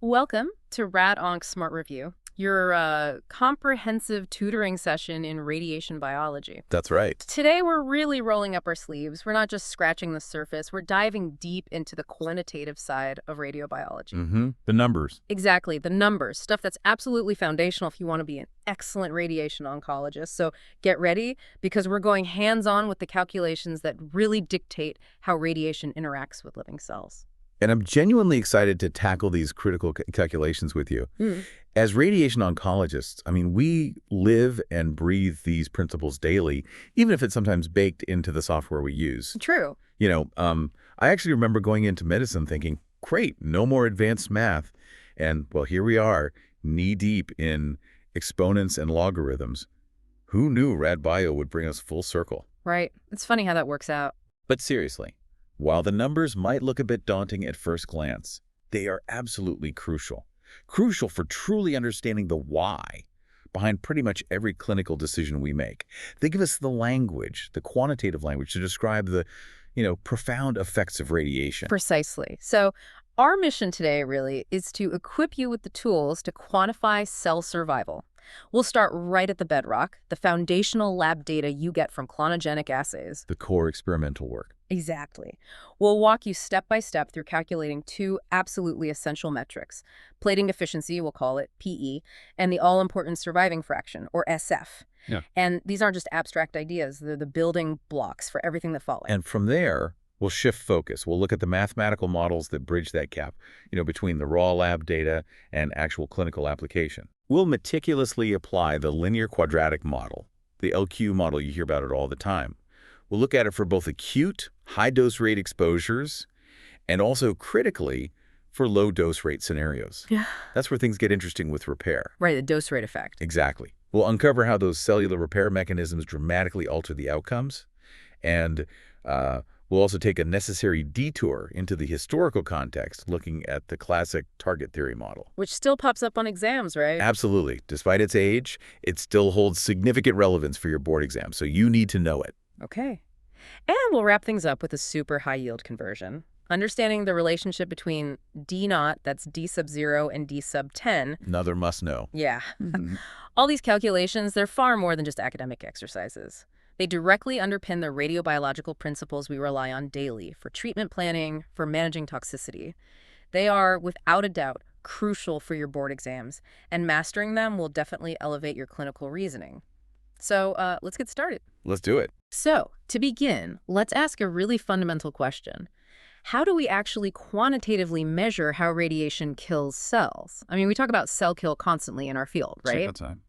Welcome to Rad Onc Smart Review, your comprehensive tutoring session in radiation biology. That's right. Today, we're really rolling up our sleeves. We're not just scratching the surface. We're diving deep into the quantitative side of radiobiology. The numbers. Exactly, the numbers, stuff that's absolutely foundational if you want to be an excellent radiation oncologist. So get ready, because we're going hands-on with the calculations that really dictate how radiation interacts with living cells. And I'm genuinely excited to tackle these critical calculations with you. As radiation oncologists, I mean, we live and breathe these principles daily, even if it's sometimes baked into the software we use. True. I actually remember going into medicine thinking, great, no more advanced math. And, well, here we are, knee-deep in exponents and logarithms. Who knew RadBio would bring us full circle? Right. It's funny how that works out. But seriously, while the numbers might look a bit daunting at first glance, they are absolutely crucial. Crucial for truly understanding the why behind pretty much every clinical decision we make. They give us the language, the quantitative language, to describe the, profound effects of radiation. Precisely. So our mission today really is to equip you with the tools to quantify cell survival. We'll start right at the bedrock, the foundational lab data you get from clonogenic assays. The core experimental work. Exactly. We'll walk you step by step through calculating two absolutely essential metrics: plating efficiency, we'll call it PE, and the all-important surviving fraction, or SF. Yeah. And these aren't just abstract ideas, they're the building blocks for everything that follows. And from there, we'll shift focus. We'll look at the mathematical models that bridge that gap, between the raw lab data and actual clinical application. We'll meticulously apply the linear-quadratic model, the LQ model you hear about it all the time. We'll look at it for both acute, high-dose rate exposures, and also, critically, for low-dose rate scenarios. Yeah. That's where things get interesting with repair. Right, the dose rate effect. Exactly. We'll uncover how those cellular repair mechanisms dramatically alter the outcomes, and we'll also take a necessary detour into the historical context, looking at the classic target theory model. Which still pops up on exams, right? Absolutely. Despite its age, it still holds significant relevance for your board exam, so you need to know it. Okay. And we'll wrap things up with a super high-yield conversion. Understanding the relationship between D₀, that's D sub 0, and D sub 10. Another must know. Yeah. All these calculations, they're far more than just academic exercises. They directly underpin the radiobiological principles we rely on daily for treatment planning, for managing toxicity. They are, without a doubt, crucial for your board exams, and mastering them will definitely elevate your clinical reasoning. So let's get started. Let's do it. So, to begin, let's ask a really fundamental question. How do we actually quantitatively measure how radiation kills cells? I mean, we talk about cell kill constantly in our field, right? Time.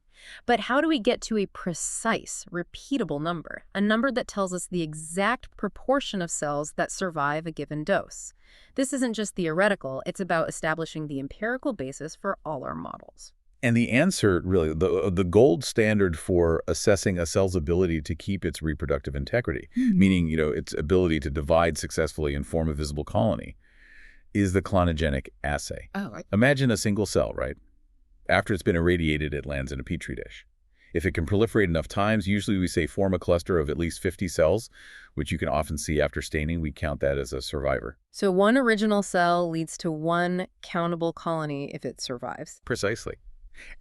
But how do we get to a precise, repeatable number? A number that tells us the exact proportion of cells that survive a given dose. This isn't just theoretical, it's about establishing the empirical basis for all our models. And the answer, really, the gold standard for assessing a cell's ability to keep its reproductive integrity, meaning, its ability to divide successfully and form a visible colony, is the clonogenic assay. Oh, right. Imagine a single cell, right? After it's been irradiated, it lands in a petri dish. If it can proliferate enough times, usually we say form a cluster of at least 50 cells, which you can often see after staining. We count that as a survivor. So one original cell leads to one countable colony if it survives. Precisely.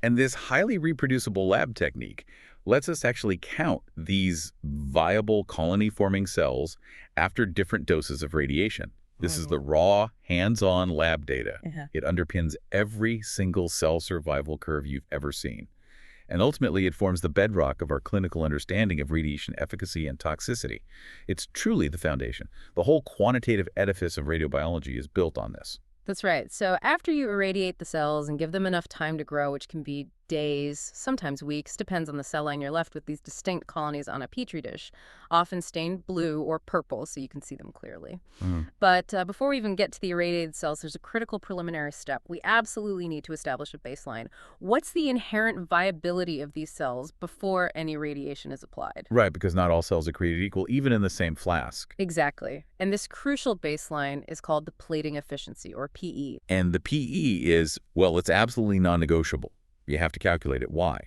And this highly reproducible lab technique lets us actually count these viable colony-forming cells after different doses of radiation. This is the raw, hands-on lab data. It underpins every single cell survival curve you've ever seen. And ultimately, it forms the bedrock of our clinical understanding of radiation efficacy and toxicity. It's truly the foundation. The whole quantitative edifice of radiobiology is built on this. That's right. So after you irradiate the cells and give them enough time to grow, which can be days, sometimes weeks, depends on the cell line, you're left with these distinct colonies on a petri dish, often stained blue or purple so you can see them clearly. But before we even get to the irradiated cells, there's a critical preliminary step. We absolutely need to establish a baseline. What's the inherent viability of these cells before any radiation is applied? Right, because not all cells are created equal, even in the same flask. Exactly. And this crucial baseline is called the plating efficiency, or PE. And the PE is, well, it's absolutely non-negotiable. You have to calculate it. Why?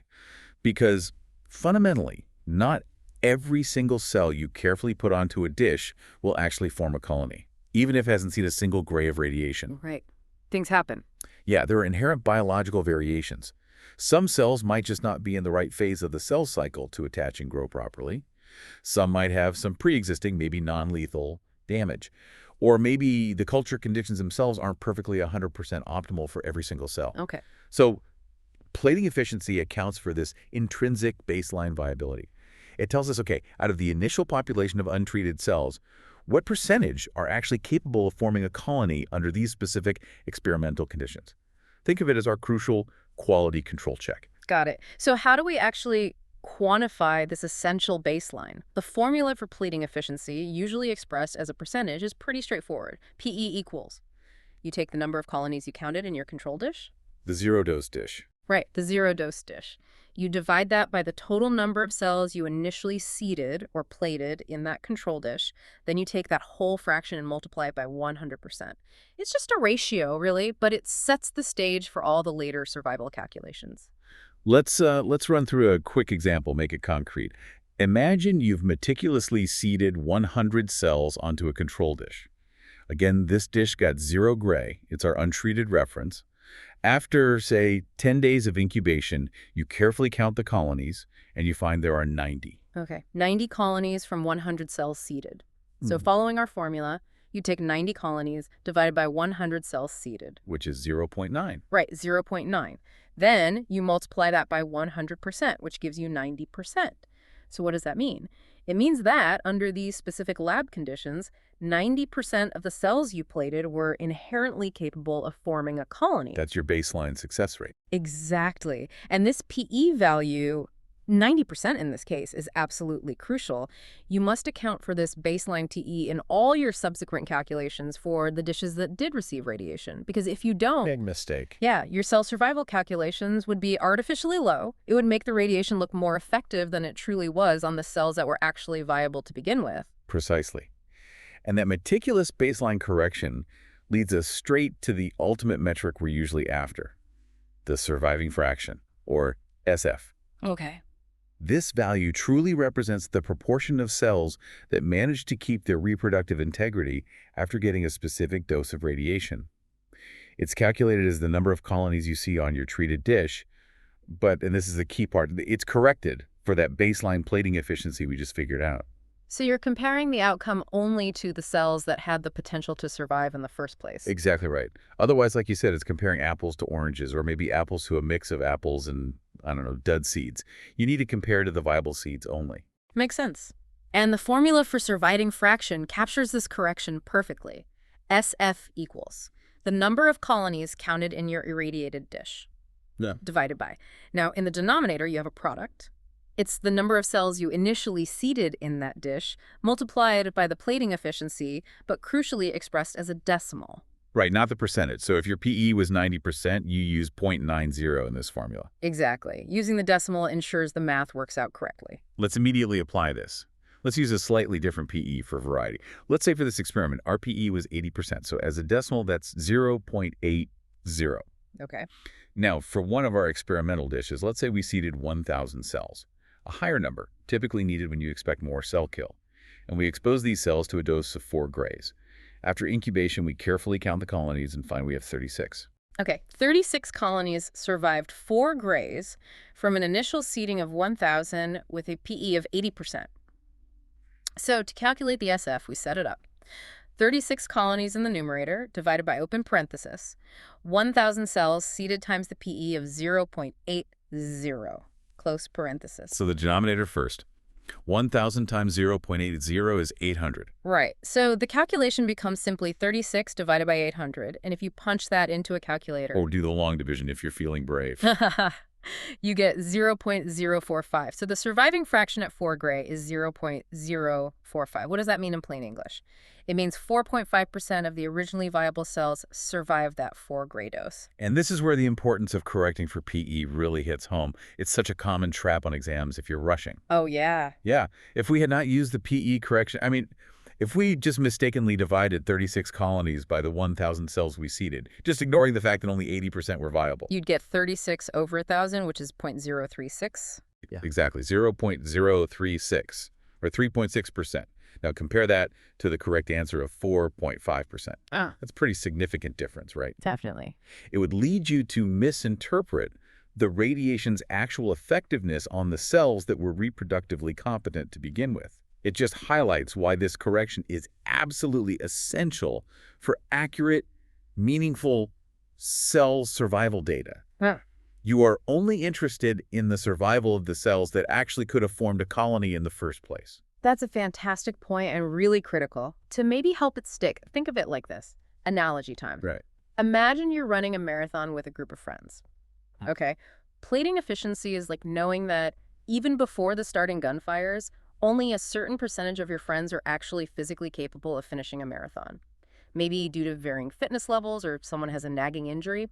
Because fundamentally, not every single cell you carefully put onto a dish will actually form a colony, even if it hasn't seen a single gray of radiation. Right. Things happen. Yeah, there are inherent biological variations. Some cells might just not be in the right phase of the cell cycle to attach and grow properly. Some might have some pre-existing, maybe non-lethal damage. Or maybe the culture conditions themselves aren't perfectly 100% optimal for every single cell. Okay. So plating efficiency accounts for this intrinsic baseline viability. It tells us, okay, out of the initial population of untreated cells, what percentage are actually capable of forming a colony under these specific experimental conditions? Think of it as our crucial quality control check. Got it. So how do we actually quantify this essential baseline? The formula for plating efficiency, usually expressed as a percentage, is pretty straightforward. PE equals. You take the number of colonies you counted in your control dish. The zero-dose dish. Right, the zero-dose dish. You divide that by the total number of cells you initially seeded or plated in that control dish. Then you take that whole fraction and multiply it by 100%. It's just a ratio, really, but it sets the stage for all the later survival calculations. Let's run through a quick example, make it concrete. Imagine you've meticulously seeded 100 cells onto a control dish. Again, this dish got 0 gray. It's our untreated reference. After, say, 10 days of incubation, you carefully count the colonies, and you find there are 90. Okay, 90 colonies from 100 cells seeded. So following our formula, you take 90 colonies divided by 100 cells seeded. Which is 0.9. Right, 0.9. Then you multiply that by 100%, which gives you 90%. So what does that mean? It means that, under these specific lab conditions, 90% of the cells you plated were inherently capable of forming a colony. That's your baseline success rate. Exactly. And this PE value, 90% in this case, is absolutely crucial. You must account for this baseline TE in all your subsequent calculations for the dishes that did receive radiation. Because if you don't... Big mistake. Yeah, your cell survival calculations would be artificially low. It would make the radiation look more effective than it truly was on the cells that were actually viable to begin with. Precisely. And that meticulous baseline correction leads us straight to the ultimate metric we're usually after, the surviving fraction, or SF. Okay. This value truly represents the proportion of cells that manage to keep their reproductive integrity after getting a specific dose of radiation. It's calculated as the number of colonies you see on your treated dish, but, and this is the key part, it's corrected for that baseline plating efficiency we just figured out. So you're comparing the outcome only to the cells that had the potential to survive in the first place. Exactly right. Otherwise, like you said, it's comparing apples to oranges, or maybe apples to a mix of apples and, I don't know, dud seeds. You need to compare to the viable seeds only. Makes sense. And the formula for surviving fraction captures this correction perfectly. SF equals the number of colonies counted in your irradiated dish divided by. Now, in the denominator, you have a product. It's the number of cells you initially seeded in that dish, multiplied by the plating efficiency, but crucially expressed as a decimal. Right, not the percentage. So if your PE was 90%, you use 0.90 in this formula. Exactly. Using the decimal ensures the math works out correctly. Let's immediately apply this. Let's use a slightly different PE for variety. Let's say for this experiment, our PE was 80%. So as a decimal, that's 0.80. Okay. Now, for one of our experimental dishes, let's say we seeded 1,000 cells. A higher number, typically needed when you expect more cell kill. And we expose these cells to a dose of 4 grays. After incubation, we carefully count the colonies and find we have 36. Okay, 36 colonies survived 4 grays from an initial seeding of 1,000 with a PE of 80%. So to calculate the SF, we set it up. 36 colonies in the numerator divided by open parenthesis, 1,000 cells seeded times the PE of 0.80, close parenthesis. So the denominator first. 1,000 times 0.80 is 800. Right. So the calculation becomes simply 36 divided by 800. And if you punch that into a calculator... Or do the long division if you're feeling brave. You get 0.045. So the surviving fraction at 4 gray is 0.045. What does that mean in plain English? It means 4.5% of the originally viable cells survived that 4 gray dose. And this is where the importance of correcting for PE really hits home. It's such a common trap on exams if you're rushing. Oh, yeah. Yeah. If we had not used the PE correction, if we just mistakenly divided 36 colonies by the 1,000 cells we seeded, just ignoring the fact that only 80% were viable. You'd get 36 over 1,000, which is 0.036. Yeah. Exactly, 0.036, or 3.6%. Now compare that to the correct answer of 4.5%. Ah, That's a pretty significant difference, right? definitely. It would lead you to misinterpret the radiation's actual effectiveness on the cells that were reproductively competent to begin with. It just highlights why this correction is absolutely essential for accurate, meaningful cell survival data. Ah. You are only interested in the survival of the cells that actually could have formed a colony in the first place. That's a fantastic point and really critical. To maybe help it stick, think of it like this. Analogy time. Right. Imagine you're running a marathon with a group of friends. Okay. Plating efficiency is like knowing that even before the starting gunfires, only a certain percentage of your friends are actually physically capable of finishing a marathon. Maybe due to varying fitness levels or if someone has a nagging injury.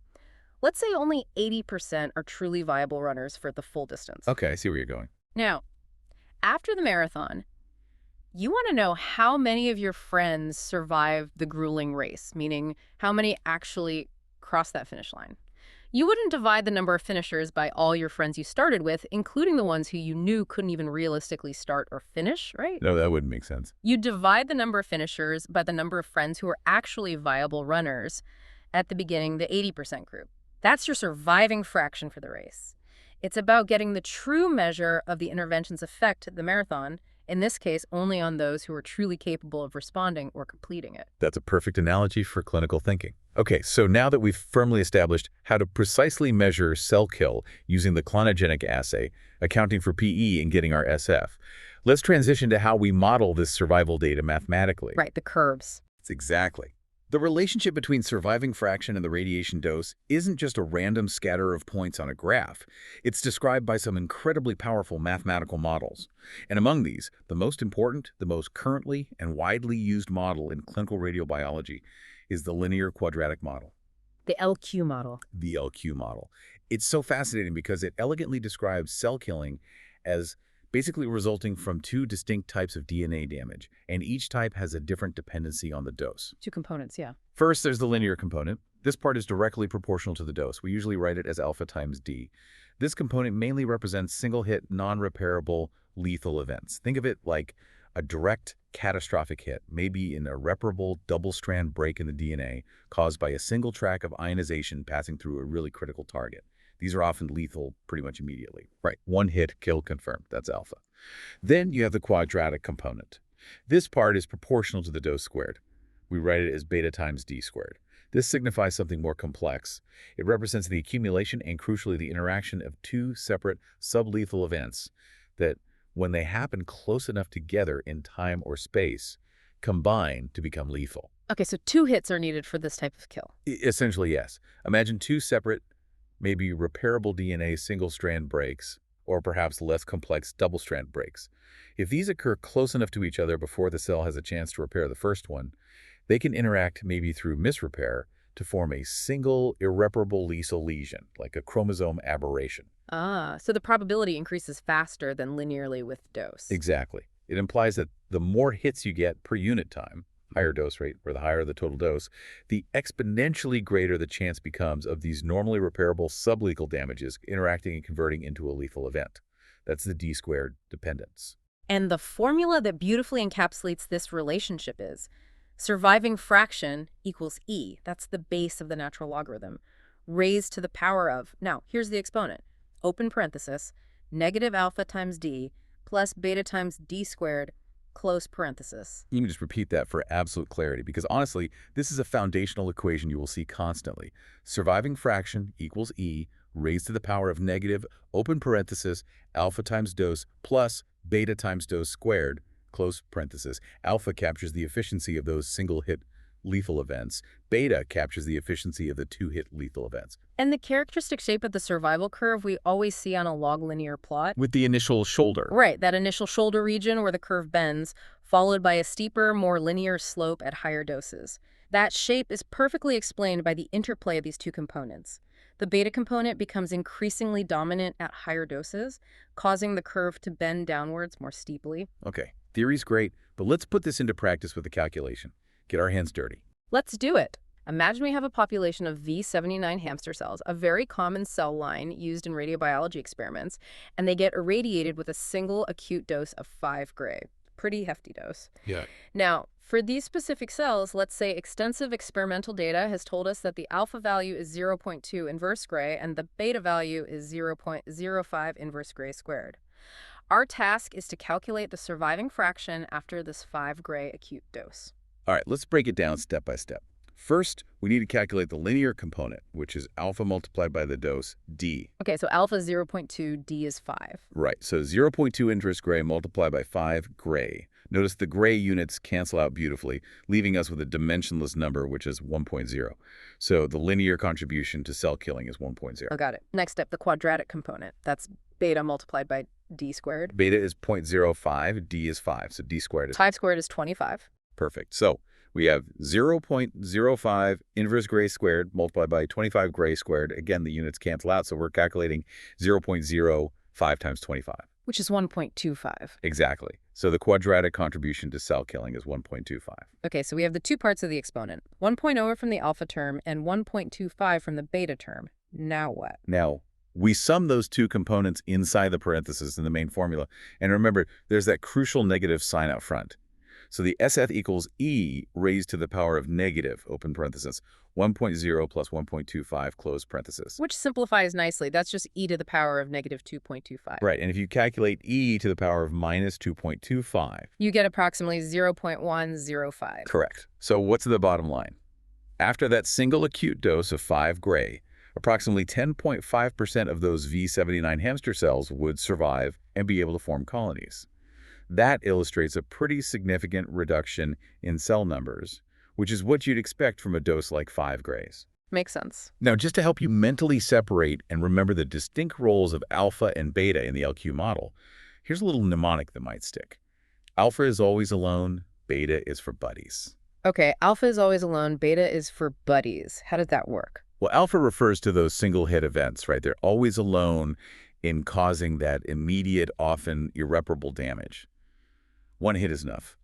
Let's say only 80% are truly viable runners for the full distance. Okay, I see where you're going. Now, after the marathon, you want to know how many of your friends survived the grueling race, meaning how many actually crossed that finish line. You wouldn't divide the number of finishers by all your friends you started with, including the ones who you knew couldn't even realistically start or finish, right? No, that wouldn't make sense. You divide the number of finishers by the number of friends who are actually viable runners at the beginning, the 80% group. That's your surviving fraction for the race. It's about getting the true measure of the intervention's effect at the marathon, in this case, only on those who are truly capable of responding or completing it. That's a perfect analogy for clinical thinking. Okay, so now that we've firmly established how to precisely measure cell kill using the clonogenic assay, accounting for PE and getting our SF, let's transition to how we model this survival data mathematically. Right, the curves. Exactly. The relationship between surviving fraction and the radiation dose isn't just a random scatter of points on a graph. It's described by some incredibly powerful mathematical models. And among these, the most important, the most currently and widely used model in clinical radiobiology is the linear-quadratic model. The LQ model. The LQ model. It's so fascinating because it elegantly describes cell killing as basically resulting from two distinct types of DNA damage, and each type has a different dependency on the dose. Two components, yeah. First, there's the linear component. This part is directly proportional to the dose. We usually write it as alpha times D. This component mainly represents single-hit, non-repairable lethal events. Think of it like a direct catastrophic hit, maybe an irreparable double-strand break in the DNA caused by a single track of ionization passing through a really critical target. These are often lethal pretty much immediately. Right, one hit, kill confirmed. That's alpha. Then you have the quadratic component. This part is proportional to the dose squared. We write it as beta times D squared. This signifies something more complex. It represents the accumulation and, crucially, the interaction of two separate sublethal events that, when they happen close enough together in time or space, combine to become lethal. Okay, so two hits are needed for this type of kill. Essentially, yes. Imagine two separate, maybe repairable DNA single-strand breaks, or perhaps less complex double-strand breaks. If these occur close enough to each other before the cell has a chance to repair the first one, they can interact maybe through misrepair to form a single irreparable lethal lesion, like a chromosome aberration. Ah, so the probability increases faster than linearly with dose. Exactly. It implies that the more hits you get per unit time, higher dose rate, or the higher the total dose, the exponentially greater the chance becomes of these normally repairable sublethal damages interacting and converting into a lethal event. That's the D squared dependence. And the formula that beautifully encapsulates this relationship is surviving fraction equals E. That's the base of the natural logarithm, raised to the power of, now here's the exponent, open parenthesis, negative alpha times D plus beta times D squared, close parenthesis. You can just repeat that for absolute clarity, because honestly, this is a foundational equation you will see constantly. Surviving fraction equals E raised to the power of negative, open parenthesis, alpha times dose plus beta times dose squared, close parenthesis. Alpha captures the efficiency of those single-hit lethal events. Beta captures the efficiency of the two-hit lethal events. And the characteristic shape of the survival curve we always see on a log linear plot. With the initial shoulder. Right, that initial shoulder region where the curve bends, followed by a steeper, more linear slope at higher doses. That shape is perfectly explained by the interplay of these two components. The beta component becomes increasingly dominant at higher doses, causing the curve to bend downwards more steeply. Okay, theory's great, but let's put this into practice with a calculation. Get our hands dirty. Let's do it. Imagine we have a population of V79 hamster cells, a very common cell line used in radiobiology experiments, and they get irradiated with a single acute dose of 5 gray. pretty hefty dose. Yeah. Now, for these specific cells, let's say extensive experimental data has told us that the alpha value is 0.2 inverse gray and the beta value is 0.05 inverse gray squared. Our task is to calculate the surviving fraction after this 5 gray acute dose. All right, let's break it down step by step. First, we need to calculate the linear component, which is alpha multiplied by the dose, D. Okay, so alpha is 0.2, D is 5. Right, so 0.2 inverse gray multiplied by 5 gray. Notice the gray units cancel out beautifully, leaving us with a dimensionless number, which is 1.0. So the linear contribution to cell killing is 1.0. Oh, got it. Next step, the quadratic component. That's beta multiplied by D squared. Beta is 0.05, D is 5, so D squared is 5 squared is 25. perfect. So we have 0.05 inverse gray squared multiplied by 25 gray squared. Again, the units cancel out, so we're calculating 0.05 times 25. Which is 1.25. Exactly. So the quadratic contribution to cell killing is 1.25. Okay, so we have the two parts of the exponent. 1.0 from the alpha term and 1.25 from the beta term. Now what? Now, we sum those two components inside the parentheses in the main formula. And remember, there's that crucial negative sign out front. So the SF equals E raised to the power of negative, open parenthesis, 1.0 plus 1.25, close parenthesis. Which simplifies nicely. That's just e to the power of negative 2.25. Right, and if you calculate E to the power of minus 2.25. You get approximately 0.105. Correct. So what's the bottom line? After that single acute dose of 5 gray, approximately 10.5% of those V79 hamster cells would survive and be able to form colonies. That illustrates a pretty significant reduction in cell numbers, which is what you'd expect from a dose like 5 grays. Makes sense. Now, just to help you mentally separate and remember the distinct roles of alpha and beta in the LQ model, here's a little mnemonic that might stick. Alpha is always alone, beta is for buddies. Okay, alpha is always alone, beta is for buddies. How does that work? Well, alpha refers to those single-hit events, right? They're always alone in causing that immediate, often irreparable damage. One hit is enough.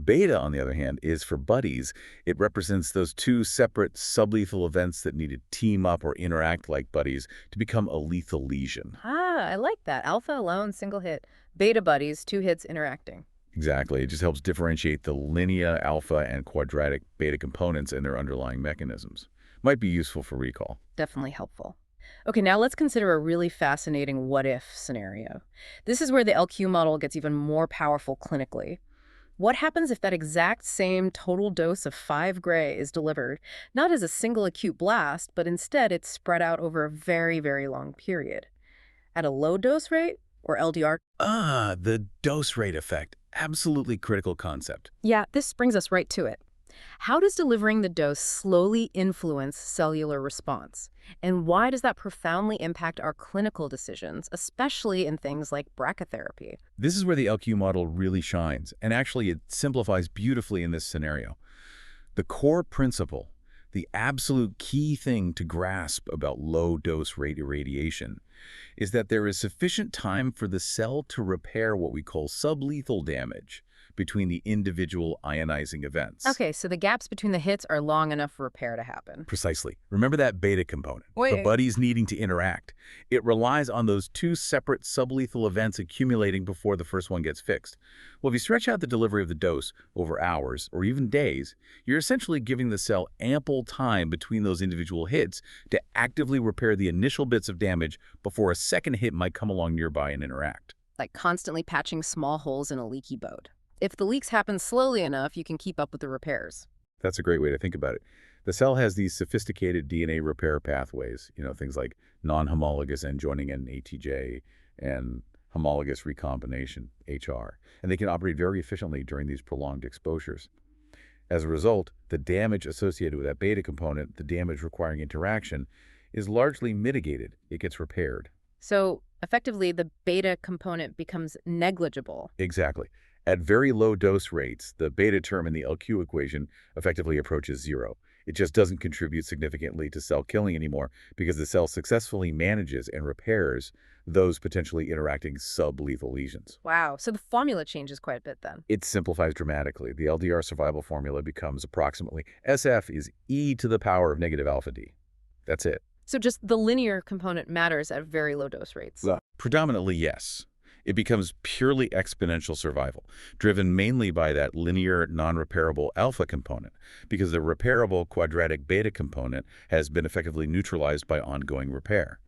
Beta, on the other hand, is for buddies. It represents those two separate sublethal events that need to team up or interact like buddies to become a lethal lesion. Ah, I like that. Alpha alone, single hit. Beta buddies, 2 hits interacting. Exactly. It just helps differentiate the linear alpha and quadratic beta components and their underlying mechanisms. Might be useful for recall. Definitely helpful. Okay, now let's consider a really fascinating what-if scenario. This is where the LQ model gets even more powerful clinically. What happens if that exact same total dose of 5 gray is delivered, not as a single acute blast, but instead it's spread out over a very, very long period? At a low dose rate, or LDR? The dose rate effect. Absolutely critical concept. Yeah, this brings us right to it. How does delivering the dose slowly influence cellular response? And why does that profoundly impact our clinical decisions, especially in things like brachytherapy? This is where the LQ model really shines, and actually it simplifies beautifully in this scenario. The core principle, the absolute key thing to grasp about low-dose irradiation, is that there is sufficient time for the cell to repair what we call sublethal damage between the individual ionizing events. Okay, so the gaps between the hits are long enough for repair to happen. Precisely. Remember that beta component, Wait. the buddies needing to interact. It relies on those two separate sublethal events accumulating before the first one gets fixed. Well, if you stretch out the delivery of the dose over hours or even days, you're essentially giving the cell ample time between those individual hits to actively repair the initial bits of damage before a second hit might come along nearby and interact. Like constantly patching small holes in a leaky boat. If the leaks happen slowly enough, you can keep up with the repairs. That's a great way to think about it. The cell has these sophisticated DNA repair pathways, things like non-homologous end joining and ATJ and homologous recombination, HR, and they can operate very efficiently during these prolonged exposures. As a result, the damage associated with that beta component, the damage requiring interaction, is largely mitigated. It gets repaired. So effectively, the beta component becomes negligible. Exactly. At very low dose rates, the beta term in the LQ equation effectively approaches 0. It just doesn't contribute significantly to cell killing anymore because the cell successfully manages and repairs those potentially interacting sublethal lesions. Wow, so the formula changes quite a bit then. It simplifies dramatically. The LDR survival formula becomes approximately SF is E to the power of negative alpha D. That's it. So just the linear component matters at very low dose rates. Predominantly, yes. It becomes purely exponential survival, driven mainly by that linear non-repairable alpha component, because the repairable quadratic beta component has been effectively neutralized by ongoing repair.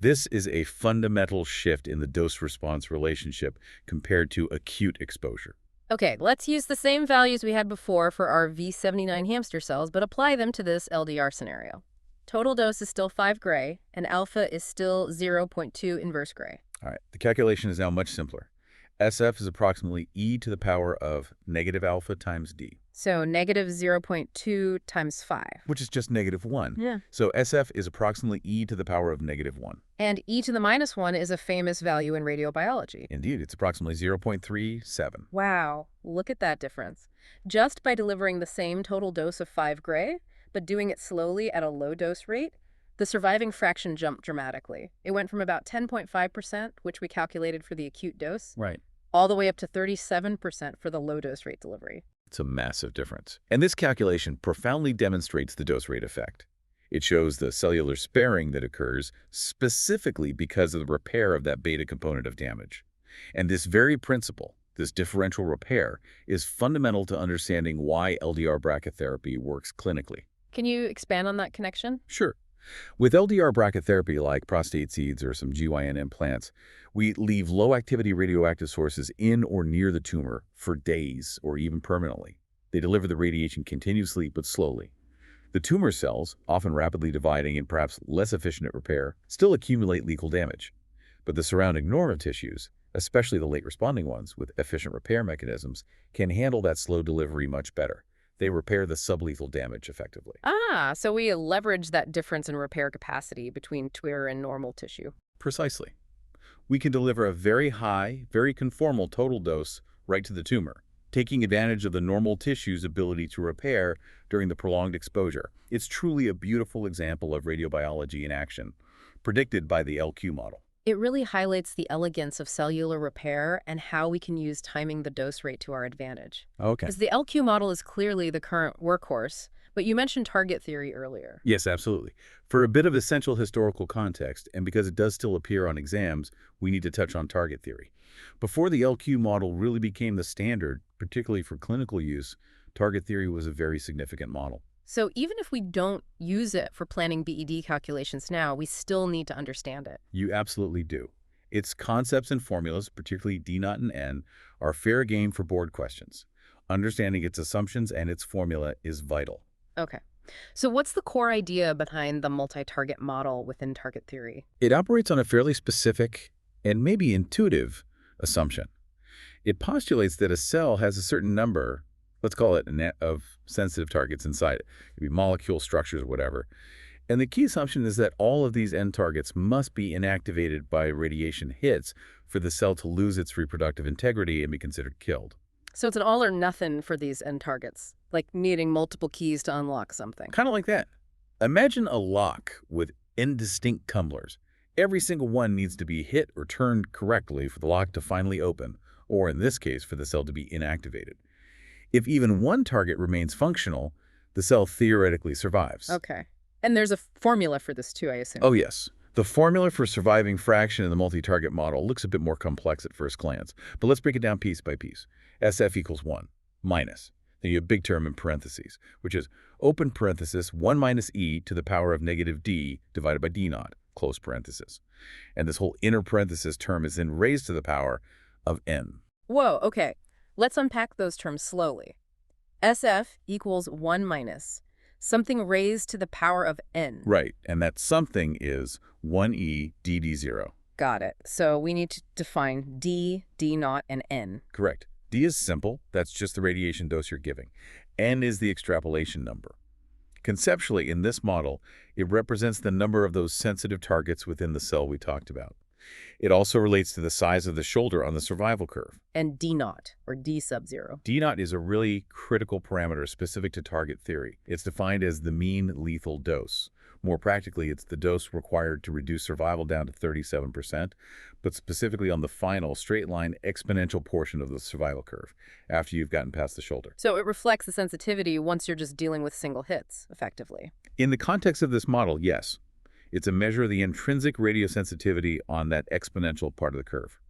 This is a fundamental shift in the dose-response relationship compared to acute exposure. Okay, let's use the same values we had before for our V79 hamster cells, but apply them to this LDR scenario. Total dose is still 5 gray, and alpha is still 0.2 inverse gray. All right, the calculation is now much simpler. SF is approximately e to the power of negative alpha times d, So negative 0.2 times 5. which is just -1. Yeah. So SF is approximately e to the power of -1. And e to the -1 is a famous value in radiobiology. Indeed, it's approximately 0.37. Wow, look at that difference. Just by delivering the same total dose of 5 gray, but doing it slowly at a low dose rate, the surviving fraction jumped dramatically. It went from about 10.5%, which we calculated for the acute dose, Right. all the way up to 37% for the low dose rate delivery. It's a massive difference. And this calculation profoundly demonstrates the dose rate effect. It shows the cellular sparing that occurs specifically because of the repair of that beta component of damage. And this very principle, this differential repair, is fundamental to understanding why LDR brachytherapy works clinically. Can you expand on that connection? Sure. With LDR brachytherapy like prostate seeds or some GYN implants, we leave low-activity radioactive sources in or near the tumor for days or even permanently. They deliver the radiation continuously but slowly. The tumor cells, often rapidly dividing and perhaps less efficient at repair, still accumulate lethal damage. But the surrounding normal tissues, especially the late-responding ones with efficient repair mechanisms, can handle that slow delivery much better. They repair the sublethal damage effectively. So we leverage that difference in repair capacity between tumor and normal tissue. Precisely. We can deliver a very high, very conformal total dose right to the tumor, taking advantage of the normal tissue's ability to repair during the prolonged exposure. It's truly a beautiful example of radiobiology in action, predicted by the LQ model. It really highlights the elegance of cellular repair and how we can use timing the dose rate to our advantage. Okay. Because the LQ model is clearly the current workhorse, but you mentioned target theory earlier. Yes, absolutely. For a bit of essential historical context, and because it does still appear on exams, we need to touch on target theory. Before the LQ model really became the standard, particularly for clinical use, target theory was a very significant model. So even if we don't use it for planning BED calculations now, we still need to understand it. You absolutely do. Its concepts and formulas, particularly D₀ and N, are fair game for board questions. Understanding its assumptions and its formula is vital. Okay. So what's the core idea behind the multi-target model within target theory? It operates on a fairly specific and maybe intuitive assumption. It postulates that a cell has a certain number, let's call it a net of sensitive targets inside it. It could be molecule structures or whatever. And the key assumption is that all of these end targets must be inactivated by radiation hits for the cell to lose its reproductive integrity and be considered killed. So it's an all or nothing for these end targets, like needing multiple keys to unlock something. Kind of like that. Imagine a lock with indistinct tumblers. Every single one needs to be hit or turned correctly for the lock to finally open, or in this case, for the cell to be inactivated. If even one target remains functional, the cell theoretically survives. Okay. And there's a formula for this too, I assume. Oh, yes. The formula for surviving fraction in the multi-target model looks a bit more complex at first glance, but let's break it down piece by piece. SF equals 1, minus. Then you have a big term in parentheses, which is open parenthesis 1 minus e to the power of negative d divided by d₀, close parenthesis. And this whole inner parenthesis term is then raised to the power of n. Whoa, okay. Let's unpack those terms slowly. SF equals 1 minus. Something raised to the power of n. Right, and that something is 1e d₀. Got it. So we need to define d, d₀, and n. Correct. D is simple. That's just the radiation dose you're giving. N is the extrapolation number. Conceptually, in this model, it represents the number of those sensitive targets within the cell we talked about. It also relates to the size of the shoulder on the survival curve. And d₀, or d sub 0. D₀ is a really critical parameter specific to target theory. It's defined as the mean lethal dose. More practically, it's the dose required to reduce survival down to 37%, but specifically on the final straight-line exponential portion of the survival curve, after you've gotten past the shoulder. So it reflects the sensitivity once you're just dealing with single hits, effectively. In the context of this model, yes. It's a measure of the intrinsic radiosensitivity on that exponential part of the curve.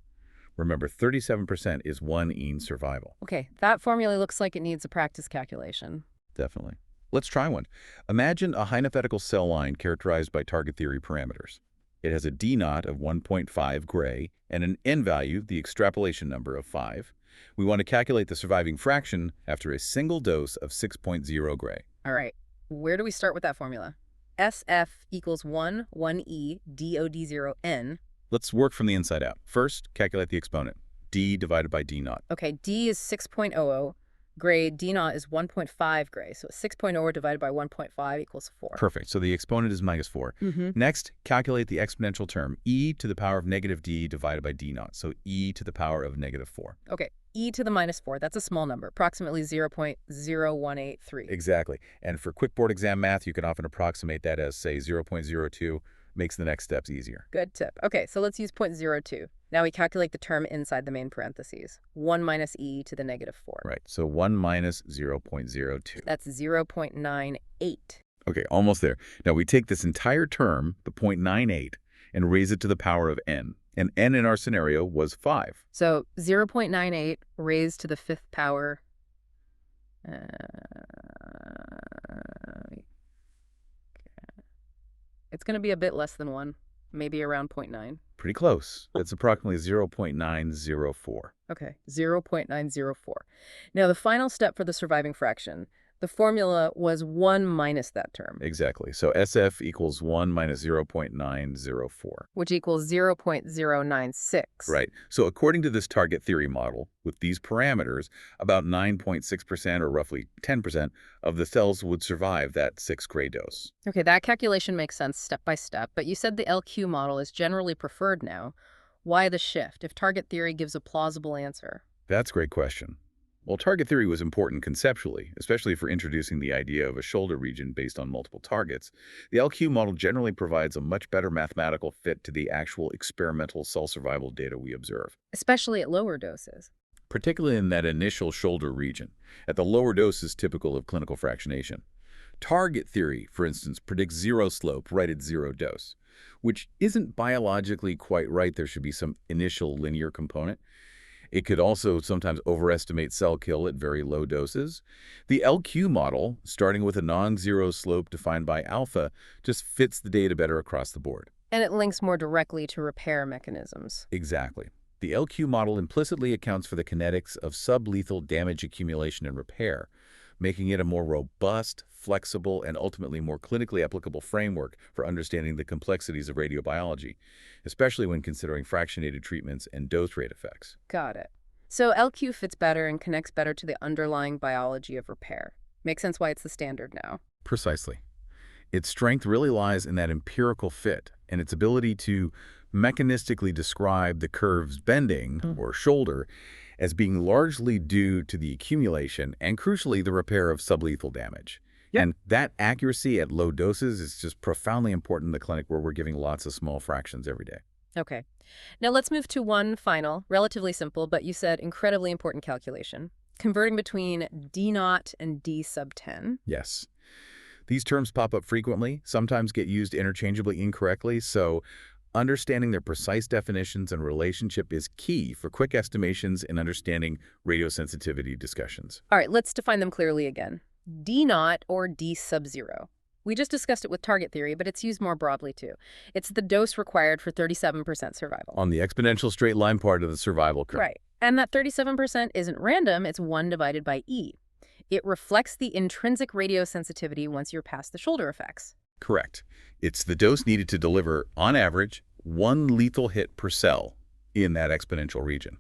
Remember, 37% is 1 survival. Okay, that formula looks like it needs a practice calculation. Definitely. Let's try one. Imagine a hypothetical cell line characterized by target theory parameters. It has a D₀ of 1.5 gray and an N value, the extrapolation number, of 5. We want to calculate the surviving fraction after a single dose of 6.0 gray. All right, where do we start with that formula? SF equals 1 D₀ N. Let's work from the inside out. First, calculate the exponent, D divided by D₀. Okay, D is 6.00 gray, D₀ is 1.5 gray, so 6.0 divided by 1.5 equals 4. Perfect. So the exponent is -4. Next, calculate the exponential term, e to the power of -d divided by D₀. So e to the power of -4. Okay, e to the -4, that's a small number, approximately 0.0183. Exactly. And for quick board exam math, you can often approximate that as, say, 0.02. Makes the next steps easier. Good tip. Okay, so let's use 0.02. Now we calculate the term inside the main parentheses. 1 minus e to the -4. Right, so 1 minus 0.02. That's 0.98. Okay, almost there. Now we take this entire term, the 0.98, and raise it to the power of n. And n in our scenario was 5. So 0.98 raised to the 5th power. It's going to be a bit less than 1, maybe around 0.9. Pretty close. It's approximately 0.904. Okay, 0.904. Now, the final step for the surviving fraction, the formula was 1 minus that term. Exactly. So SF equals 1 minus 0.904. Which equals 0.096. Right. So according to this target theory model, with these parameters, about 9.6% or roughly 10% of the cells would survive that 6 gray dose. Okay, that calculation makes sense step by step, but you said the LQ model is generally preferred now. Why the shift if target theory gives a plausible answer? That's a great question. Well, target theory was important conceptually, especially for introducing the idea of a shoulder region based on multiple targets. The LQ model generally provides a much better mathematical fit to the actual experimental cell survival data we observe, Especially at lower doses. particularly in that initial shoulder region, at the lower doses typical of clinical fractionation. Target theory, for instance, predicts zero slope right at 0 dose, which isn't biologically quite right. There should be some initial linear component. It could also sometimes overestimate cell kill at very low doses. The LQ model, starting with a non-zero slope defined by alpha, just fits the data better across the board. And it links more directly to repair mechanisms. Exactly. The LQ model implicitly accounts for the kinetics of sublethal damage accumulation and repair, making it a more robust, flexible, and ultimately more clinically applicable framework for understanding the complexities of radiobiology, especially when considering fractionated treatments and dose rate effects. Got it. So LQ fits better and connects better to the underlying biology of repair. Makes sense why it's the standard now. Precisely. Its strength really lies in that empirical fit and its ability to mechanistically describe the curve's bending, or shoulder, as being largely due to the accumulation and, crucially, the repair of sublethal damage. Yep. And that accuracy at low doses is just profoundly important in the clinic where we're giving lots of small fractions every day. Okay. Now let's move to one final, relatively simple, but you said incredibly important calculation. Converting between D₀ and D₁₀. Yes. These terms pop up frequently, sometimes get used interchangeably incorrectly, so understanding their precise definitions and relationship is key for quick estimations and understanding radiosensitivity discussions. All right, let's define them clearly again. D₀ or D₁₀. We just discussed it with target theory, but it's used more broadly too. It's the dose required for 37% survival. On the exponential straight line part of the survival curve. Right. And that 37% isn't random, it's 1 divided by E. It reflects the intrinsic radiosensitivity once you're past the shoulder effects. Correct. It's the dose needed to deliver, on average, 1 lethal hit per cell in that exponential region.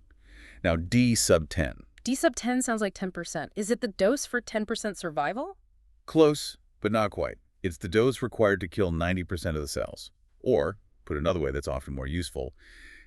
Now, D₁₀. D₁₀ sounds like 10%. Is it the dose for 10% survival? Close, but not quite. It's the dose required to kill 90% of the cells. Or, put another way that's often more useful,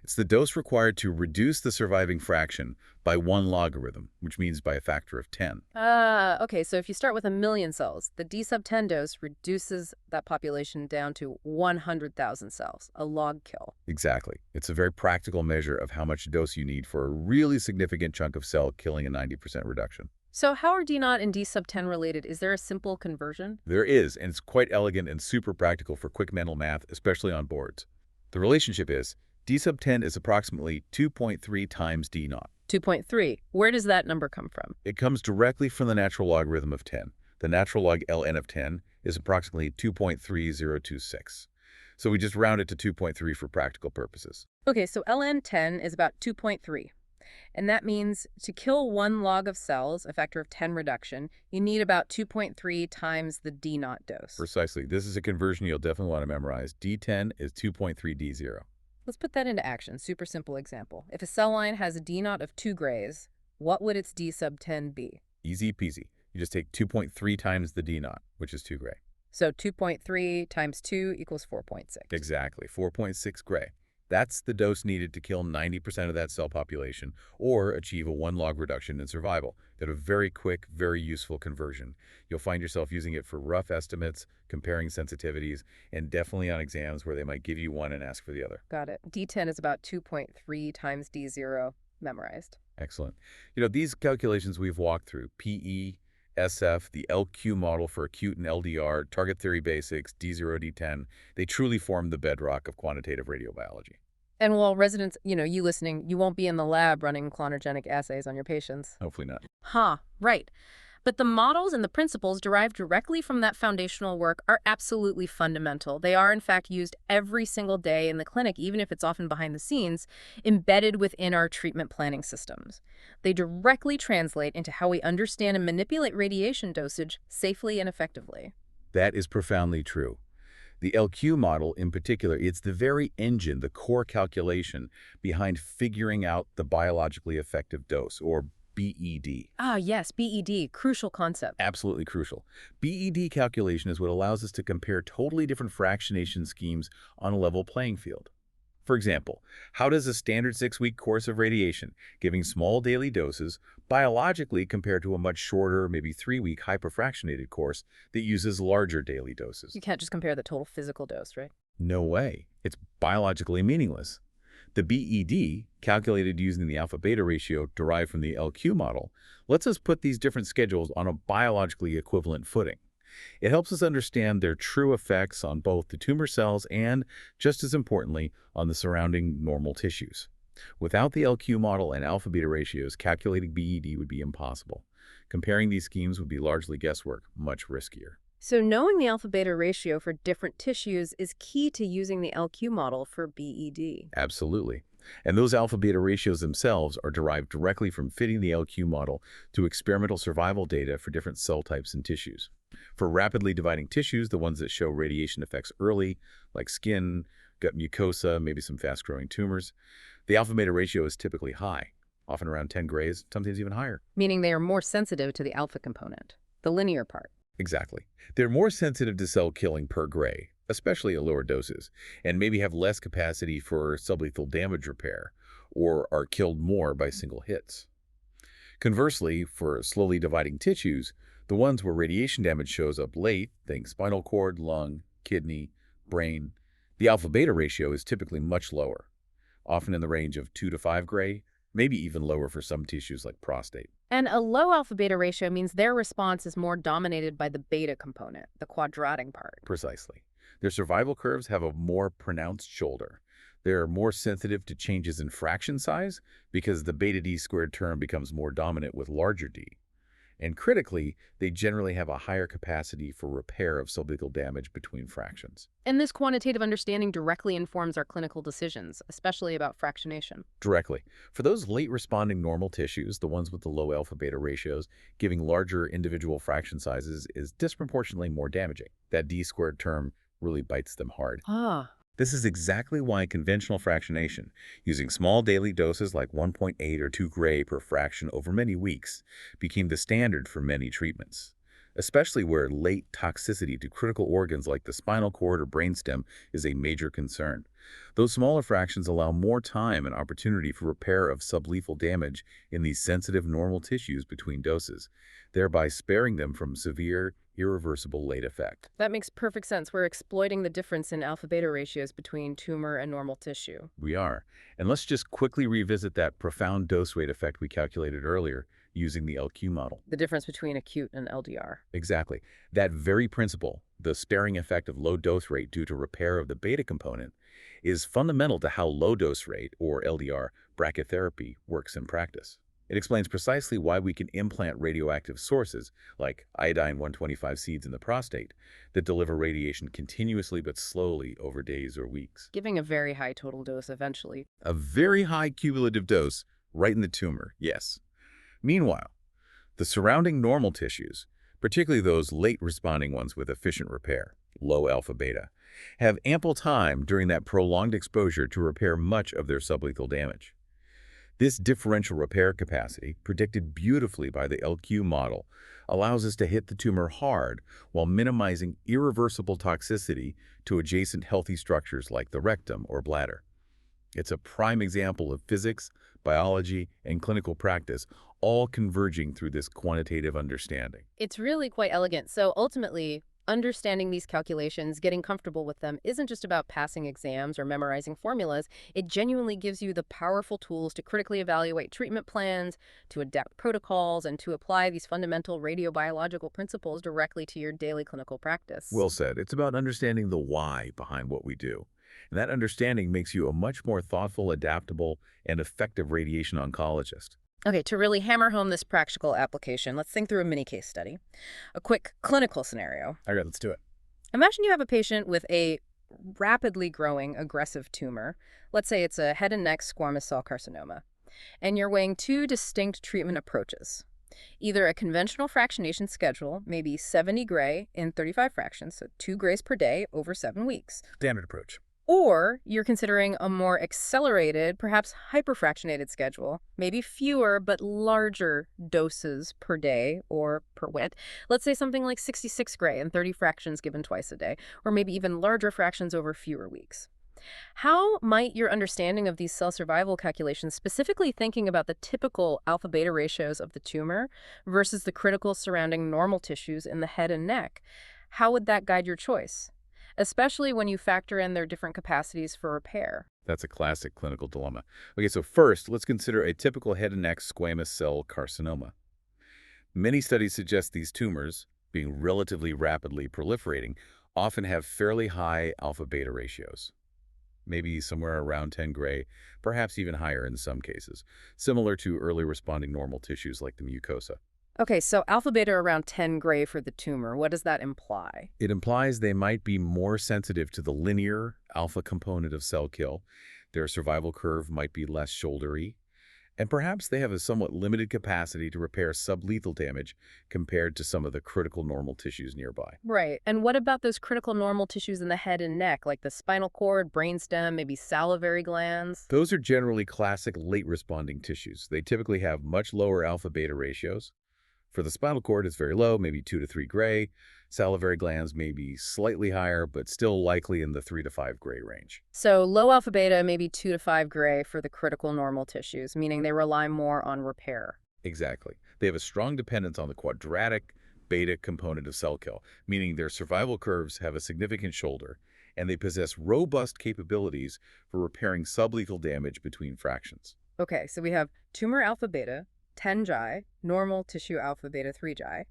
it's the dose required to reduce the surviving fraction by 1 logarithm, which means by a factor of 10. Okay, so if you start with 1,000,000 cells, the D₁₀ dose reduces that population down to 100,000 cells, a log kill. Exactly. It's a very practical measure of how much dose you need for a really significant chunk of cell killing a 90% reduction. So how are D₀ and D₁₀ related? Is there a simple conversion? There is, and it's quite elegant and super practical for quick mental math, especially on boards. The relationship is D sub 10 is approximately 2.3 times D₀. 2.3. Where does that number come from? It comes directly from the natural logarithm of 10. The natural log ln of 10 is approximately 2.3026. So we just round it to 2.3 for practical purposes. Okay, so ln 10 is about 2.3. And that means to kill one log of cells, a factor of 10 reduction, you need about 2.3 times the D₀ dose. Precisely. This is a conversion you'll definitely want to memorize. D10 is 2.3 D₀. Let's put that into action. Super simple example. If a cell line has a D₀ of 2 grays, what would its D sub 10 be? Easy peasy. You just take 2.3 times the D₀, which is 2 gray. So 2.3 times 2 equals 4.6. Exactly. 4.6 gray. That's the dose needed to kill 90% of that cell population or achieve a 1 log reduction in survival. That's a very quick, very useful conversion. You'll find yourself using it for rough estimates, comparing sensitivities, and definitely on exams where they might give you one and ask for the other. Got it. D10 is about 2.3 times D₀. Memorized. Excellent. These calculations we've walked through, PE, SF, the LQ model for acute and LDR, target theory basics, D₀, D10, they truly form the bedrock of quantitative radiobiology. And while residents, you listening, you won't be in the lab running clonogenic assays on your patients. Hopefully not. Right. But the models and the principles derived directly from that foundational work are absolutely fundamental. They are, in fact, used every single day in the clinic, even if it's often behind the scenes, embedded within our treatment planning systems. They directly translate into how we understand and manipulate radiation dosage safely and effectively. That is profoundly true. The LQ model in particular, it's the very engine, the core calculation behind figuring out the biologically effective dose, or BED. Yes, BED, crucial concept. Absolutely crucial. BED calculation is what allows us to compare totally different fractionation schemes on a level playing field. For example, how does a standard 6-week course of radiation, giving small daily doses, biologically compare to a much shorter, maybe 3-week hyperfractionated course that uses larger daily doses? You can't just compare the total physical dose, right? No way. It's biologically meaningless. The BED, calculated using the alpha-beta ratio derived from the LQ model, lets us put these different schedules on a biologically equivalent footing. It helps us understand their true effects on both the tumor cells and, just as importantly, on the surrounding normal tissues. Without the LQ model and alpha-beta ratios, calculating BED would be impossible. Comparing these schemes would be largely guesswork, much riskier. So knowing the alpha-beta ratio for different tissues is key to using the LQ model for BED. Absolutely. And those alpha-beta ratios themselves are derived directly from fitting the LQ model to experimental survival data for different cell types and tissues. For rapidly dividing tissues, the ones that show radiation effects early, like skin, gut mucosa, maybe some fast-growing tumors, the alpha-beta ratio is typically high, often around 10 grays, sometimes even higher. Meaning they are more sensitive to the alpha component, the linear part. Exactly. They're more sensitive to cell killing per gray, especially at lower doses, and maybe have less capacity for sublethal damage repair, or are killed more by single hits. Conversely, for slowly dividing tissues, the ones where radiation damage shows up late, think spinal cord, lung, kidney, brain, the alpha-beta ratio is typically much lower, often in the range of 2 to 5 gray, maybe even lower for some tissues like prostate. And a low alpha-beta ratio means their response is more dominated by the beta component, the quadratic part. Precisely. Their survival curves have a more pronounced shoulder. They're more sensitive to changes in fraction size because the beta D squared term becomes more dominant with larger d. And critically, they generally have a higher capacity for repair of sublethal damage between fractions. And this quantitative understanding directly informs our clinical decisions, especially about fractionation. Directly. For those late responding normal tissues, the ones with the low alpha-beta ratios, giving larger individual fraction sizes is disproportionately more damaging. That D squared term really bites them hard. This is exactly why conventional fractionation, using small daily doses like 1.8 or 2 gray per fraction over many weeks, became the standard for many treatments, especially where late toxicity to critical organs like the spinal cord or brainstem is a major concern. Those smaller fractions allow more time and opportunity for repair of sublethal damage in these sensitive normal tissues between doses, thereby sparing them from severe, irreversible late effect. That makes perfect sense. We're exploiting the difference in alpha-beta ratios between tumor and normal tissue. We are. And let's just quickly revisit that profound dose rate effect we calculated earlier using the LQ model. The difference between acute and LDR. Exactly. That very principle, the sparing effect of low dose rate due to repair of the beta component, is fundamental to how low-dose rate, or LDR, brachytherapy works in practice. It explains precisely why we can implant radioactive sources, like iodine-125 seeds in the prostate, that deliver radiation continuously but slowly over days or weeks. Giving a very high total dose eventually. A very high cumulative dose right in the tumor, yes. Meanwhile, the surrounding normal tissues, particularly those late-responding ones with efficient repair, low alpha-beta, have ample time during that prolonged exposure to repair much of their sublethal damage. This differential repair capacity, predicted beautifully by the LQ model, allows us to hit the tumor hard while minimizing irreversible toxicity to adjacent healthy structures like the rectum or bladder. It's a prime example of physics, biology, and clinical practice all converging through this quantitative understanding. It's really quite elegant. So ultimately, understanding these calculations, getting comfortable with them, isn't just about passing exams or memorizing formulas. It genuinely gives you the powerful tools to critically evaluate treatment plans, to adapt protocols, and to apply these fundamental radiobiological principles directly to your daily clinical practice. Well said. It's about understanding the why behind what we do. And that understanding makes you a much more thoughtful, adaptable, and effective radiation oncologist. Okay, to really hammer home this practical application, let's think through a mini case study. A quick clinical scenario. All right, let's do it. Imagine you have a patient with a rapidly growing aggressive tumor. Let's say it's a head and neck squamous cell carcinoma. And you're weighing two distinct treatment approaches. Either a conventional fractionation schedule, maybe 70 gray in 35 fractions, so 2 grays per day over 7 weeks. Standard approach. Or you're considering a more accelerated, perhaps hyperfractionated schedule, maybe fewer but larger doses per day or per WIT. Let's say something like 66 gray and 30 fractions given twice a day, or maybe even larger fractions over fewer weeks. How might your understanding of these cell survival calculations, specifically thinking about the typical alpha-beta ratios of the tumor versus the critical surrounding normal tissues in the head and neck, how would that guide your choice? Especially when you factor in their different capacities for repair. That's a classic clinical dilemma. Okay, so first, let's consider a typical head and neck squamous cell carcinoma. Many studies suggest these tumors, being relatively rapidly proliferating, often have fairly high alpha-beta ratios. Maybe somewhere around 10 gray, perhaps even higher in some cases, similar to early responding normal tissues like the mucosa. Okay, so alpha-beta around 10 gray for the tumor. What does that imply? It implies they might be more sensitive to the linear alpha component of cell kill. Their survival curve might be less shouldery. And perhaps they have a somewhat limited capacity to repair sublethal damage compared to some of the critical normal tissues nearby. Right. And what about those critical normal tissues in the head and neck, like the spinal cord, brainstem, maybe salivary glands? Those are generally classic late-responding tissues. They typically have much lower alpha-beta ratios. For the spinal cord, it's very low, maybe 2 to 3 gray. Salivary glands may be slightly higher, but still likely in the 3 to 5 gray range. So low alpha-beta, maybe 2 to 5 gray for the critical normal tissues, meaning they rely more on repair. Exactly. They have a strong dependence on the quadratic beta component of cell kill, meaning their survival curves have a significant shoulder, and they possess robust capabilities for repairing sublethal damage between fractions. Okay, so we have tumor alpha-beta, 10 GI, normal tissue alpha-beta 3 GI.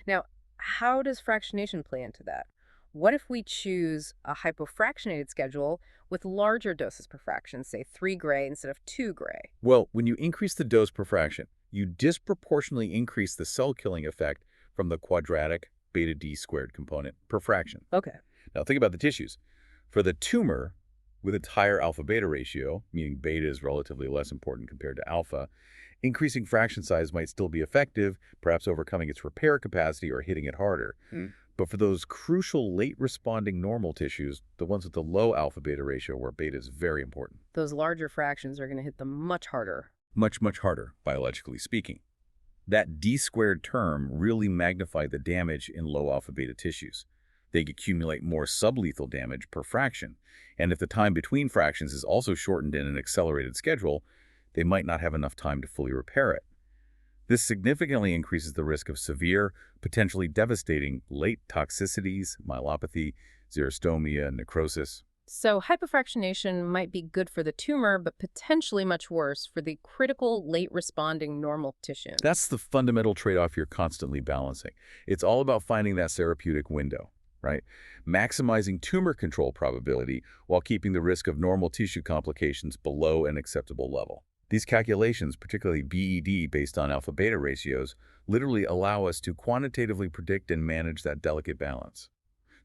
Now, how does fractionation play into that? What if we choose a hypofractionated schedule with larger doses per fraction, say 3 gray instead of 2 gray? Well, when you increase the dose per fraction, you disproportionately increase the cell-killing effect from the quadratic beta D squared component per fraction. Okay. Now, think about the tissues. For the tumor, with its higher alpha-beta ratio, meaning beta is relatively less important compared to alpha, increasing fraction size might still be effective, perhaps overcoming its repair capacity or hitting it harder. But for those crucial late-responding normal tissues, the ones with the low alpha-beta ratio where beta is very important. Those larger fractions are going to hit them much harder. Much, much harder, biologically speaking. That D squared term really magnified the damage in low alpha-beta tissues. They accumulate more sublethal damage per fraction, and if the time between fractions is also shortened in an accelerated schedule, they might not have enough time to fully repair it. This significantly increases the risk of severe, potentially devastating late toxicities, myelopathy, xerostomia, necrosis. So hypofractionation might be good for the tumor, but potentially much worse for the critical late-responding normal tissue. That's the fundamental trade-off you're constantly balancing. It's all about finding that therapeutic window, right? Maximizing tumor control probability while keeping the risk of normal tissue complications below an acceptable level. These calculations, particularly BED based on alpha-beta ratios, literally allow us to quantitatively predict and manage that delicate balance.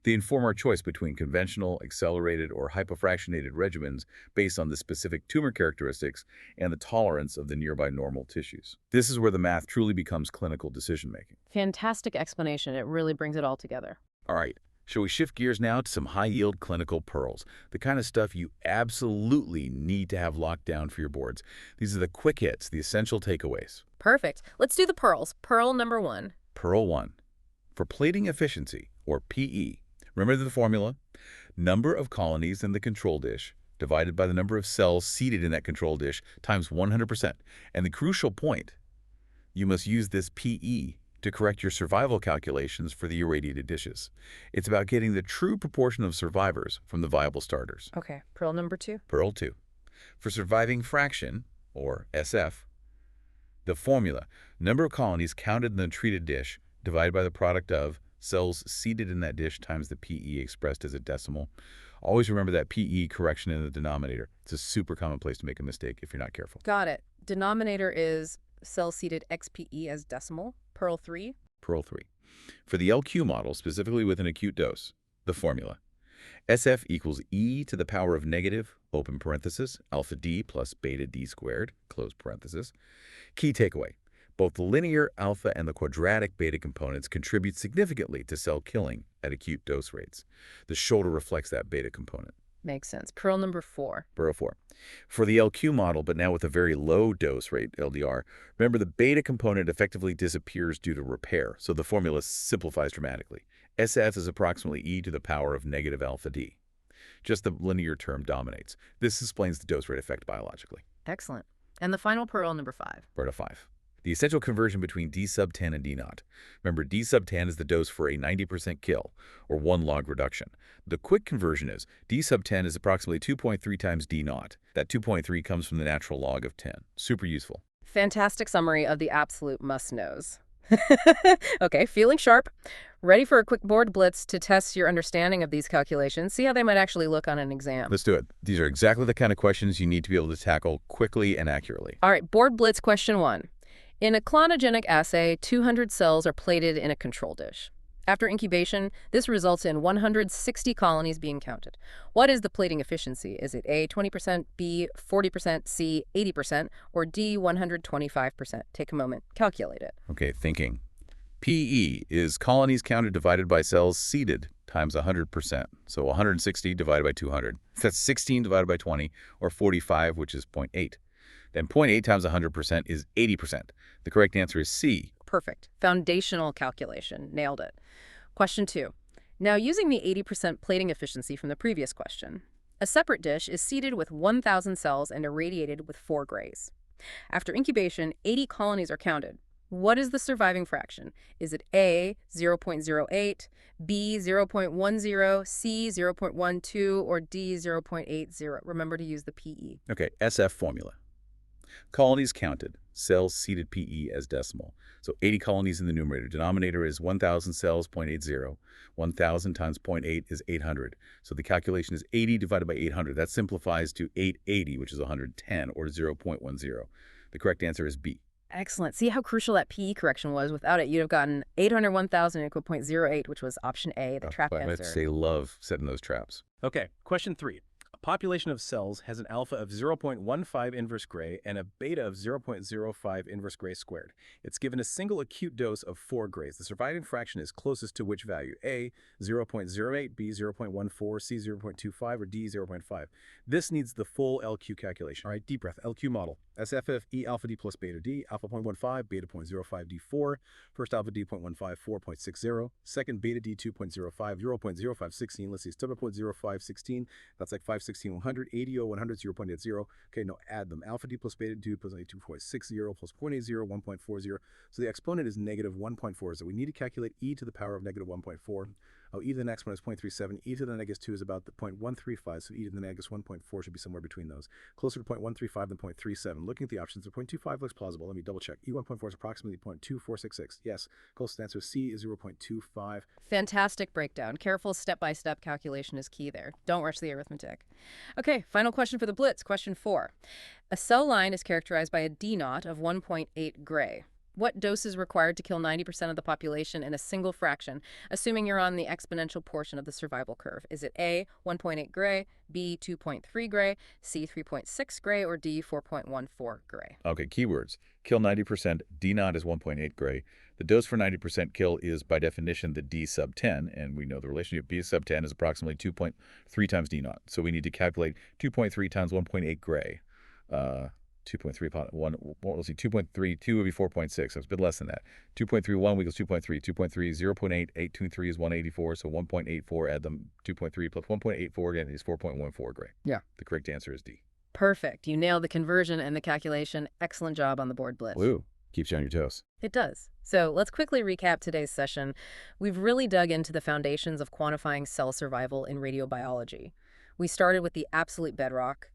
They inform our choice between conventional, accelerated, or hypofractionated regimens based on the specific tumor characteristics and the tolerance of the nearby normal tissues. This is where the math truly becomes clinical decision-making. Fantastic explanation. It really brings it all together. All right, shall we shift gears now to some high-yield clinical pearls, the kind of stuff you absolutely need to have locked down for your boards. These are the quick hits, the essential takeaways. Perfect. Let's do the pearls. Pearl number 1. Pearl 1. For plating efficiency, or PE, remember the formula? Number of colonies in the control dish divided by the number of cells seated in that control dish times 100%. And the crucial point, you must use this PE to correct your survival calculations for the irradiated dishes. It's about getting the true proportion of survivors from the viable starters. Okay. Pearl number 2. Pearl 2. For surviving fraction, or SF, the formula, number of colonies counted in the treated dish divided by the product of cells seated in that dish times the PE expressed as a decimal. Always remember that PE correction in the denominator. It's a super common place to make a mistake if you're not careful. Got it. Denominator is cell seated XPE as decimal. Pearl 3. Pearl 3. For the LQ model, specifically with an acute dose, the formula, SF equals e to the power of negative, open parenthesis, alpha D plus beta D squared, close parenthesis. Key takeaway. Both the linear alpha and the quadratic beta components contribute significantly to cell killing at acute dose rates. The shoulder reflects that beta component. Makes sense. Pearl number 4. Pearl 4. For the LQ model, but now with a very low dose rate, LDR, remember the beta component effectively disappears due to repair, so the formula simplifies dramatically. SF is approximately e to the power of negative alpha D. Just the linear term dominates. This explains the dose rate effect biologically. Excellent. And the final pearl number 5. Pearl 5. The essential conversion between D₀ and D₀. Remember, D₀ is the dose for a 90% kill, or 1 log reduction. The quick conversion is D₀ is approximately 2.3 times D₀. That 2.3 comes from the natural log of 10. Super useful. Fantastic summary of the absolute must-knows. Okay, feeling sharp. Ready for a quick board blitz to test your understanding of these calculations, see how they might actually look on an exam. Let's do it. These are exactly the kind of questions you need to be able to tackle quickly and accurately. All right, board blitz question 1. In a clonogenic assay, 200 cells are plated in a control dish. After incubation, this results in 160 colonies being counted. What is the plating efficiency? Is it A, 20%, B, 40%, C, 80%, or D, 125%? Take a moment. Calculate it. Okay, thinking. PE is colonies counted divided by cells seated times 100%. So 160 divided by 200. That's 16 divided by 20, or 45, which is 0.8. Then 0.8 times 100% is 80%. The correct answer is C. Perfect. Foundational calculation. Nailed it. Question 2. Now, using the 80% plating efficiency from the previous question, a separate dish is seeded with 1,000 cells and irradiated with 4 grays. After incubation, 80 colonies are counted. What is the surviving fraction? Is it A, 0.08, B, 0.10, C, 0.12, or D, 0.80? Remember to use the PE. Okay, SF formula. Colonies counted, cells seated PE as decimal. So 80 colonies in the numerator. Denominator is 1,000 cells, 0.80. 1,000 times 0.8 is 800. So the calculation is 80 divided by 800. That simplifies to 880, which is 110, or 0.10. The correct answer is B. Excellent. See how crucial that PE correction was? Without it, you'd have gotten 801,000 equal 0.08, which was option A, the trap answer. Let's say love setting those traps. Okay, question 3. A population of cells has an alpha of 0.15 inverse gray and a beta of 0.05 inverse gray squared. It's given a single acute dose of 4 grays. The surviving fraction is closest to which value? A, 0.08, B, 0.14, C, 0.25, or D, 0.5. This needs the full LQ calculation. All right, deep breath. LQ model. SFF E alpha D plus beta D, alpha 0.15, beta 0.05 D4, first alpha D 0.15, 4.60, second beta D 2.05, 0.0516, let's see, still 0.0516, that's like 516, 100, 80, 100, 0.80, okay, no, add them, alpha D plus beta D plus 2.60 plus 0.80, 1.40, so the exponent is negative 1.4, so we need to calculate e to the power of negative 1.4. Oh, e to the next one is 0.37. E to the negative 2 is about the 0.135, so e to the negative 1.4 should be somewhere between those. Closer to 0.135 than 0.37. Looking at the options, the 0.25 looks plausible. Let me double check. E1.4 is approximately 0.2466. Yes, close answer C is 0.25. Fantastic breakdown. Careful step-by-step calculation is key there. Don't rush the arithmetic. Okay, final question for the Blitz. Question 4. A cell line is characterized by a D₀ of 1.8 gray. What dose is required to kill 90% of the population in a single fraction, assuming you're on the exponential portion of the survival curve? Is it A, 1.8 gray, B, 2.3 gray, C, 3.6 gray, or D, 4.14 gray? Okay, keywords. Kill 90%, D₀ is 1.8 gray. The dose for 90% kill is, by definition, the D sub 10, and we know the relationship B sub 10 is approximately 2.3 times D₀. So we need to calculate 2.3 times 1.8 gray. 2.3, well, let's see, 2.32 would be 4.6, so it's a bit less than that. 2.31 equals 2.3, 2.3, 0.8, 823 is 184, so 1.84, add them, 2.3 plus 1.84 again is 4.14 gray. Yeah. The correct answer is D. Perfect. You nailed the conversion and the calculation. Excellent job on the board, Blitz. Woo. Keeps you on your toes. It does. So let's quickly recap today's session. We've really dug into the foundations of quantifying cell survival in radiobiology. We started with the absolute bedrock,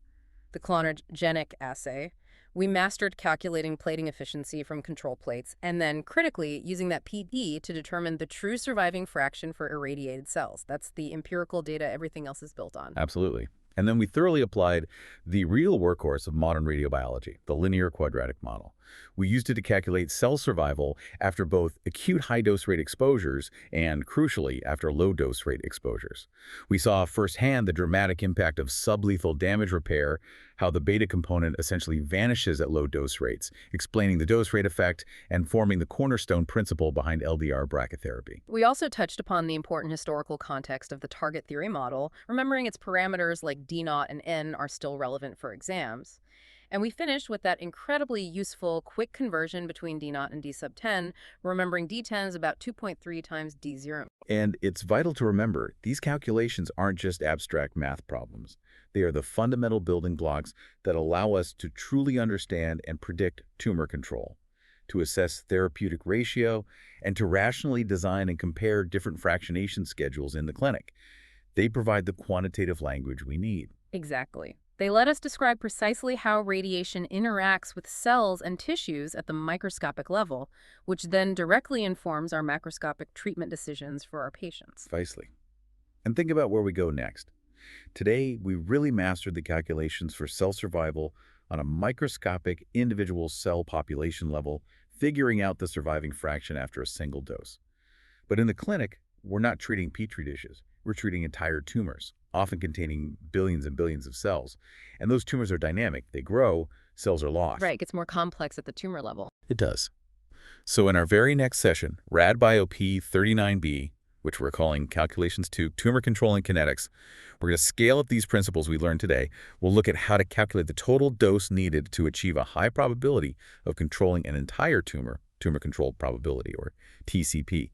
the clonogenic assay. We mastered calculating plating efficiency from control plates, and then, critically, using that PD to determine the true surviving fraction for irradiated cells. That's the empirical data everything else is built on. Absolutely. And then we thoroughly applied the real workhorse of modern radiobiology, the linear-quadratic model. We used it to calculate cell survival after both acute high-dose rate exposures and, crucially, after low-dose rate exposures. We saw firsthand the dramatic impact of sublethal damage repair, how the beta component essentially vanishes at low dose rates, explaining the dose rate effect and forming the cornerstone principle behind LDR brachytherapy. We also touched upon the important historical context of the target theory model, remembering its parameters like D₀ and N are still relevant for exams. And we finished with that incredibly useful quick conversion between D₀ and D sub 10, remembering D10 is about 2.3 times D₀. And it's vital to remember, these calculations aren't just abstract math problems. They are the fundamental building blocks that allow us to truly understand and predict tumor control, to assess therapeutic ratio, and to rationally design and compare different fractionation schedules in the clinic. They provide the quantitative language we need. Exactly. They let us describe precisely how radiation interacts with cells and tissues at the microscopic level, which then directly informs our macroscopic treatment decisions for our patients. Precisely. And think about where we go next. Today, we really mastered the calculations for cell survival on a microscopic individual cell population level, figuring out the surviving fraction after a single dose. But in the clinic, we're not treating petri dishes. We're treating entire tumors, often containing billions and billions of cells. And those tumors are dynamic. They grow, cells are lost. Right, it gets more complex at the tumor level. It does. So in our very next session, RadBio P39B, which we're calling Calculations to Tumor Control and Kinetics, we're going to scale up these principles we learned today. We'll look at how to calculate the total dose needed to achieve a high probability of controlling an entire tumor control probability, or TCP.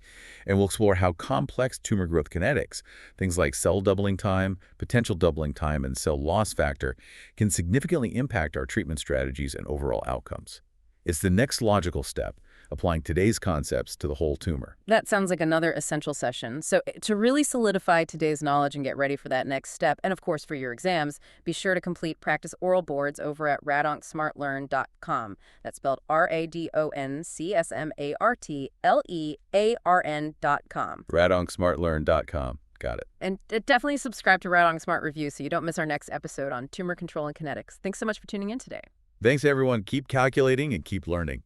And we'll explore how complex tumor growth kinetics, things like cell doubling time, potential doubling time, and cell loss factor, can significantly impact our treatment strategies and overall outcomes. It's the next logical step, applying today's concepts to the whole tumor. That sounds like another essential session. So to really solidify today's knowledge and get ready for that next step, and of course for your exams, be sure to complete practice oral boards over at RadOncSmartLearn.com. That's spelled RadOncSmartLearn.com. RadOncSmartLearn.com. Got it. And definitely subscribe to Rad Onc Smart Review so you don't miss our next episode on tumor control and kinetics. Thanks so much for tuning in today. Thanks, everyone. Keep calculating and keep learning.